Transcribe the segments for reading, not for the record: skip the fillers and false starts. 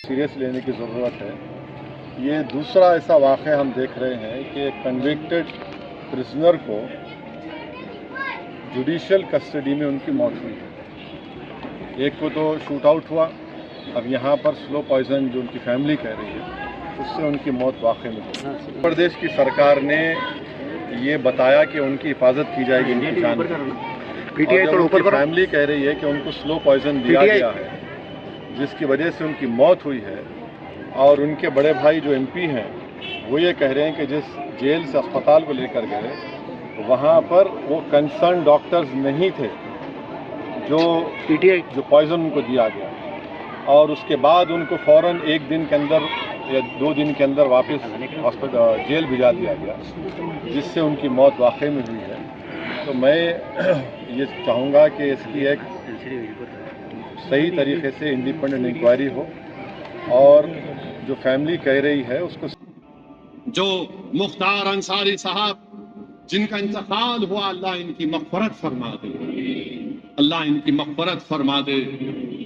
Serious लेने की ज़रूरत है। ये दूसरा ऐसा वाक़या हम देख रहे हैं कि कन्विक्टेड प्रिजनर को जुडिशियल कस्टडी में उनकी मौत हुई है। एक को तो शूट आउट हुआ, अब यहाँ पर स्लो पॉइजन जो उनकी फैमिली कह रही है उससे उनकी मौत वाक़ई में हुई। उत्तर प्रदेश की सरकार ने ये बताया कि उनकी हिफाजत की जाएगी उनकी जान की, और जब उनकी फैमिली कह रही है कि उनको स्लो पॉइजन दिया गया है जिसकी वजह से उनकी मौत हुई है, और उनके बड़े भाई जो एमपी हैं वो ये कह रहे हैं कि जिस जेल से अस्पताल को लेकर गए वहाँ पर वो कंसर्न डॉक्टर्स नहीं थे जो पॉइजन उनको दिया गया, और उसके बाद उनको फ़ौरन एक दिन के अंदर या 2 दिन के अंदर वापस हॉस्पिटल जेल भिजा दिया गया, जिससे उनकी मौत वाकई में हुई है। तो मैं ये चाहूँगा कि इसकी एक सही तरीके से इंडिपेंडेंट इंक्वायरी हो, और जो फैमिली कह रही है उसको जो मुख्तार अंसारी साहब जिनका इंतकाल हुआ, अल्लाह इनकी मग़फ़िरत फरमा दे, अल्लाह इनकी मग़फ़िरत फरमा दे।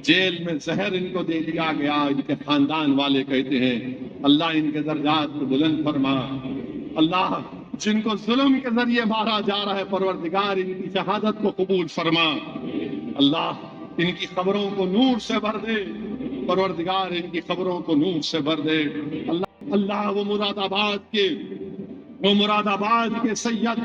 जेल में जहर इनको दे दिया गया, इनके खानदान वाले कहते हैं अल्लाह इनके दर्जात को बुलंद फरमा। अल्लाह जिनको जुल्म के जरिए मारा जा रहा है, परवरदिगार इनकी शहादत को कबूल फरमा। अल्लाह इनकी खबरों को नूर से भर दे, परवरदिगार इनकी खबरों को नूर से भर दे। अल्लाह वो मुरादाबाद के सैयद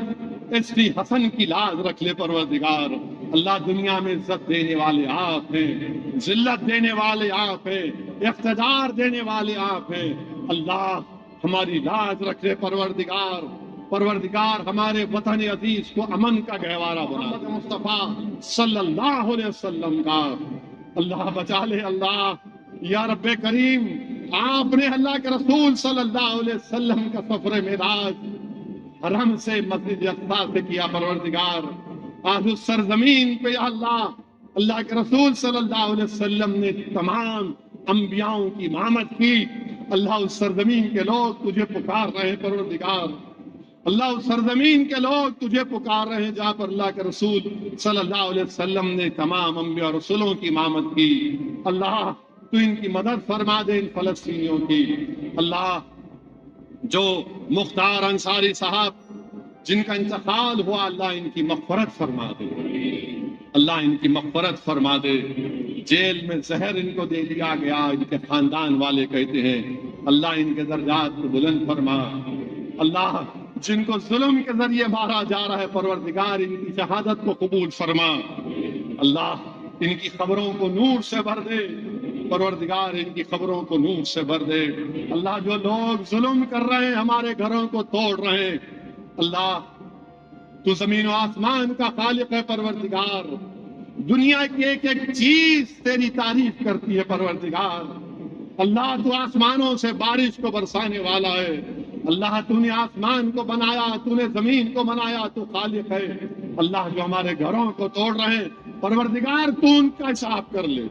एसटी हसन की लाज रख ले परवरदिगार। अल्लाह दुनिया में इज्जत देने वाले आप हैं, जिल्लत देने वाले आप हैं, इख्तिदार देने वाले आप हैं। अल्लाह हमारी लाज रख ले परवरदिगार। परवरदिगार हमारे वतन अजीज को अमन का गहवारा बना। मुस्तफा सल्लल्लाहु अलैहि वसल्लम का अल्लाह बचा ले। अल्लाह या रब्बे करीम, आपने अल्लाह के रसूल सल्लल्लाहु अलैहि वसल्लम का सफर मेराज हरम से मस्जिद अक़सा से किया परवरदिगार। आज उस सरजमीन पे अल्लाह के रसूल सल्लल्लाहु अलैहि वसल्लम ने तमाम अंबियाओं की इमामत की। अल्लाह उस सरजमीन के लोग तुझे पुकार रहे हैं परवरदिगार। अल्लाह उस सरजमीन के लोग तुझे पुकार रहे हैं जहाँ पर अल्लाह के रसूल सल्लल्लाहु अलैहि वसल्लम ने तमाम अंबिया और रसूलों की इमामत की। अल्लाह तू इनकी मदद फरमा दे, इन फलस्तीनियों की। अल्लाह जो मुख्तार अंसारी साहब जिनका इंतकाल हुआ, अल्लाह इनकी मग़फ़िरत फरमा दे, अल्लाह इनकी मग़फ़िरत फरमा दे। जेल में जहर इनको दे दिया गया, इनके खानदान वाले कहते हैं अल्लाह इनके दर्जात को बुलंद फरमा। अल्लाह जिनको जुल्म के जरिए मारा जा रहा है, परवरदिगार इनकी शहादत को कबूल फरमा। अल्लाह इनकी खबरों को नूर से भर दे, परवरदिगार इनकी खबरों को नूर से भर दे। अल्लाह जो लोग जुल्म कर रहे हैं, हमारे घरों को तोड़ रहे हैं, अल्लाह तू जमीन व आसमान का खालिक है परवरदिगार। दुनिया की एक एक चीज तेरी तारीफ करती है परवरदिगार। अल्लाह तू आसमानों से बारिश को बरसाने वाला है। अल्लाह तूने आसमान को बनाया, तूने जमीन को बनाया, तू खालिक है। अल्लाह जो हमारे घरों को तोड़ रहे हैं, परवरदिगार तू उनका हिसाब कर ले।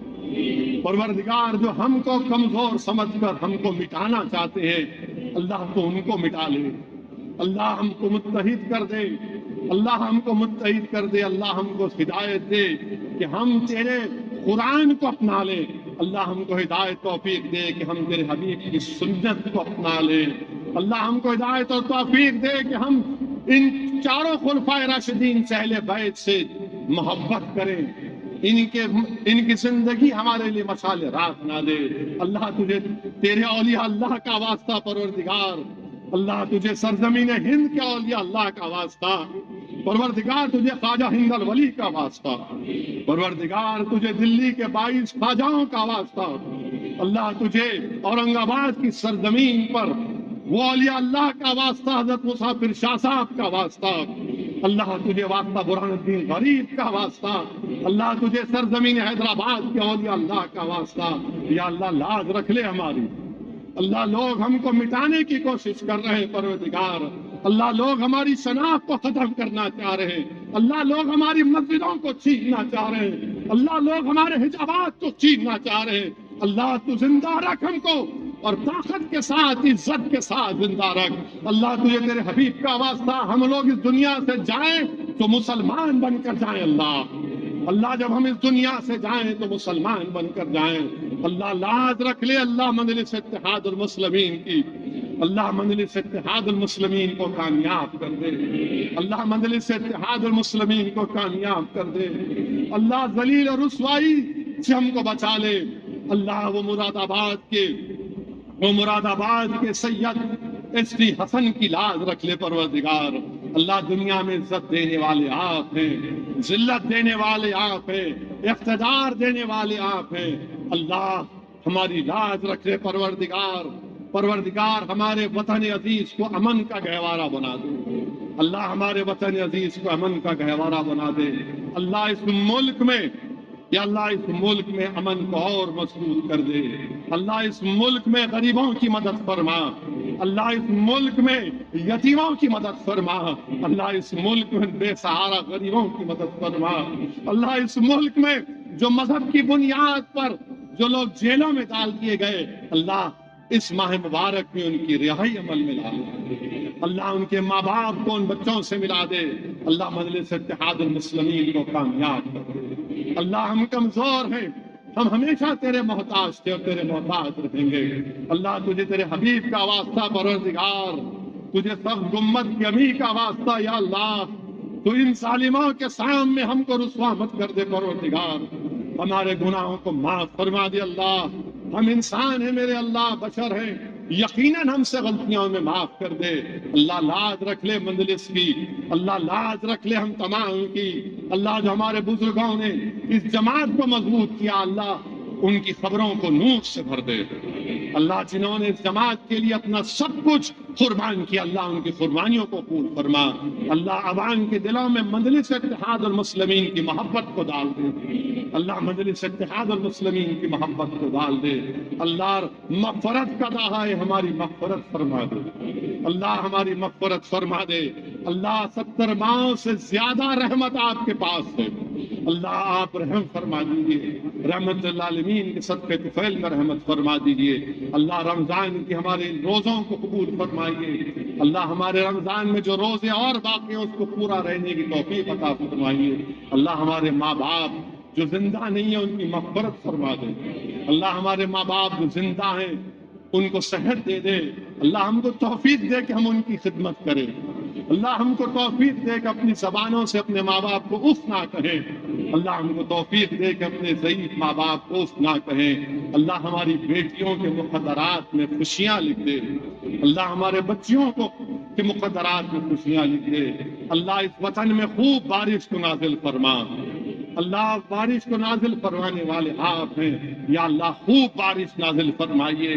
परवरदिगार जो हमको कमजोर समझकर हमको मिटाना चाहते हैं, अल्लाह तो उनको मिटा ले। अल्लाह हमको मुत्तहिद कर दे, अल्लाह हमको मुत्तहिद कर दे। अल्लाह हमको हिदायत दे कि हम तेरे कुरान को अपना ले। अल्लाह हमको हिदायत तौफीक दे कि हम तेरे हबीब की सुन्नत को अपना ले। अल्लाह हमको हिदायत और तौफीक दे कि हम इन चारों खुलफाए राशिदीन से अहले बैत से मोहब्बत करें, इनकी जिंदगी हमारे लिए मसाले रात ना दे। अल्लाह तुझे तेरे औलिया अल्लाह का वास्ता परवरदिगार, अल्लाह तुझे सरजमीन हिंद के औलिया अल्लाह का वास्ता, परवरदिगार तुझे ख्वाजा हिंदल वली का वास्ता, परवरदिगार तुझे दिल्ली के 22 ख्वाजाओं का वास्ता, अल्लाह तुझे औरंगाबाद की सरजमीन पर वो औलिया अल्लाह का वास्ता, हजरत मुसाफिर शाह साहब का वास्ता, अल्लाह तुझे वास्ता बुरहानुद्दीन गरीब का वास्ता, अल्लाह तुझे सरजमीन हैदराबाद के औलिया अल्लाह का वास्ता। या अल्लाह लाज रख ले हमारी। अल्लाह लोग हमको मिटाने की कोशिश कर रहे हैं परवरदिगार। अल्लाह लोग हमारी शनाख्त को खत्म करना चाह रहे हैं। अल्लाह लोग हमारी मस्जिदों को छीनना चाह रहे हैं। अल्लाह लोग हमारे हिजाबात को छीनना चाह रहे हैं। अल्लाह तू जिंदा रख हमको, और ताकत के साथ, इज्जत के साथ जिंदा रख। अल्लाह तुझे तेरे हबीब का वास्ता, हम लोग इस दुनिया से जाएं तो मुसलमान बनकर जाएं। अल्लाह जब हम इस दुनिया से जाएं तो मुसलमान बनकर जाएं। اللہ لاز رکھ لے اللہ مجلس اتحاد المسلمین کی، اللہ مجلس اتحاد المسلمین کو کامیاب کر دے، اللہ مجلس اتحاد المسلمین کو کامیاب کر دے، اللہ ذلیل اور رسوائی سے ہم کو بچا لے، اللہ وہ مراد آباد کے سید ایس ٹی حسن کی لاز رکھ لے پروردگار، اللہ دنیا میں عزت دینے والے آپ ہیں، ذلت دینے والے آپ ہیں، اقتدار دینے والے آپ ہیں، اللہ ہماری لاز رکھ لے پروردگار ہمارے وطن عزیز کو امن کا گہوارہ بنا دے، اللہ ہمارے وطن عزیز کو امن کا گہوارہ بنا دے، اللہ اس ملک میں یا اللہ اس ملک میں امن کو اور مضبوط کر دے، اللہ اس ملک میں غریبوں کی مدد فرما، اللہ اس ملک میں یتیموں کی مدد فرما، اللہ اس ملک میں بے سہارا غریبوں کی مدد فرما، اللہ اس ملک میں جو مذہب کی بنیاد پر جو لوگ جیلوں میں ڈال دیے گئے، اللہ اس ماہ مبارک میں ان کی رہائی عمل میں لا دے، اللہ ان کے ماں باپ کو ان بچوں سے ملا دے، اللہ مجلس اتحاد المسلمین کو کامیاب کر دے، اللہ ہم کمزور ہیں، ہم ہمیشہ تیرے محتاج تھے اور تیرے محتاج رہیں گے، اللہ تجھے تیرے حبیب کا واسطہ پروردگار، تجھے سب گمت کی امی کا واسطہ یا اللہ، تو ان ظالموں کے سامنے ہم کو رسوا مت کر دے پروردگار، ہمارے گناہوں کو معاف فرما دے اللہ، ہم انسان ہیں میرے اللہ، بشر ہیں، یقیناً ہم سے غلطیوں میں معاف کر دے، اللہ لاز رکھ لے مجلس کی، اللہ لاز رکھ لے ہم تمام کی، اللہ جو ہمارے بزرگوں نے اس جماعت کو مضبوط کیا، اللہ ان کی خبروں کو نور سے بھر دے، اللہ جنہوں نے اس جماعت کے لیے اپنا سب کچھ قربان کیا، اللہ ان کی قربانیوں کو قبول فرما، اللہ عوام کے دلوں میں مجلس اتحاد المسلمین کی محبت کو ڈال دے، اللہ مجلس اتحاد المسلمین کی محبت کو ڈال دے، اللہ مغفرت کا دعا ہے ہماری مغفرت فرما دے، اللہ ہماری مغفرت فرما دے، اللہ 70 ماہوں سے زیادہ رحمت آپ کے پاس ہے، اللہ آپ رحم فرما دیجیے، رحمت للعالمین کے صدقے طفیل میں رحمت فرما دیجیے، اللہ رمضان کی ہمارے روزوں کو قبول فرمائیے، اللہ ہمارے رمضان میں جو روزے اور باقی ہیں اس کو پورا رہنے کی توفیق عطا فرمائیے، اللہ ہمارے ماں باپ جو زندہ نہیں ہیں ان کی مغفرت فرما دے، اللہ ہمارے ماں باپ جو زندہ ہیں ان کو صحت دے دے، اللہ ہم کو توفیق دے کہ ہم ان کی خدمت کریں، اللہ ہم کو توفیق دے کہ اپنی زبانوں سے اپنے ماں باپ کو اف نہ کہیں، اللہ ہم کو توفیق دے کہ اپنے ضعیف ماں باپ کو اف نہ کہیں، اللہ ہماری بیٹیوں کے مقدرات میں خوشیاں لکھ دے، اللہ ہمارے بچیوں کو کے مقدرات میں خوشیاں لکھ دے، اللہ اس وطن میں خوب بارش کو نازل فرما، اللہ بارش کو نازل فرمانے والے آپ ہیں، یا اللہ خوب بارش نازل فرمائیے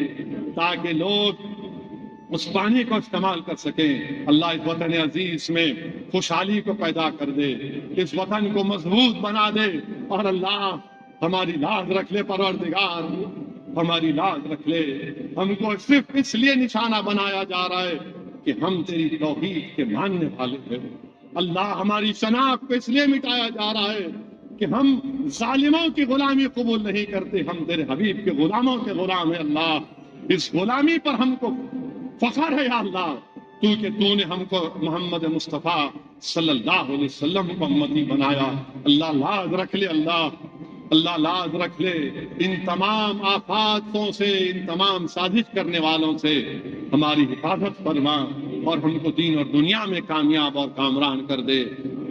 تاکہ لوگ اس پانی کو استعمال کر سکیں، اللہ اس وطن عزیز میں خوشحالی کو پیدا کر دے، اس وطن کو مضبوط بنا دے، اور اللہ ہماری لاز رکھ لے پروردگار، ہماری لاز رکھ لے، ہم کو صرف اس لیے نشانہ بنایا جا رہا ہے کہ ہم تیری توحید کے ماننے والے ہیں، اللہ ہماری شناخت کو اس لیے مٹایا جا رہا ہے کہ ہم ظالموں کی غلامی قبول نہیں کرتے، ہم تیرے حبیب کے غلاموں کے غلام ہیں، اللہ اس غلامی پر ہم کو فخر ہے یا اللہ، کیونکہ تو نے ہم کو محمد مصطفیٰ صلی اللہ علیہ وسلم کو امتی بنایا، اللہ لاز رکھ لے، اللہ لاز رکھ لے، ان تمام آفاتوں سے، ان تمام سازش کرنے والوں سے ہماری حفاظت فرما، اور ہم کو دین اور دنیا میں کامیاب اور کامران کر دے،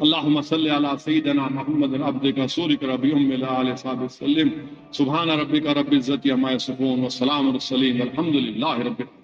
اللہم صلی علی سیدنا محمد عبدک رسولک ربی ام علیہ وسلم، سبحان ربک رب العزت عما یصفون وسلام علی المرسلین والحمد للہ رب العالمین۔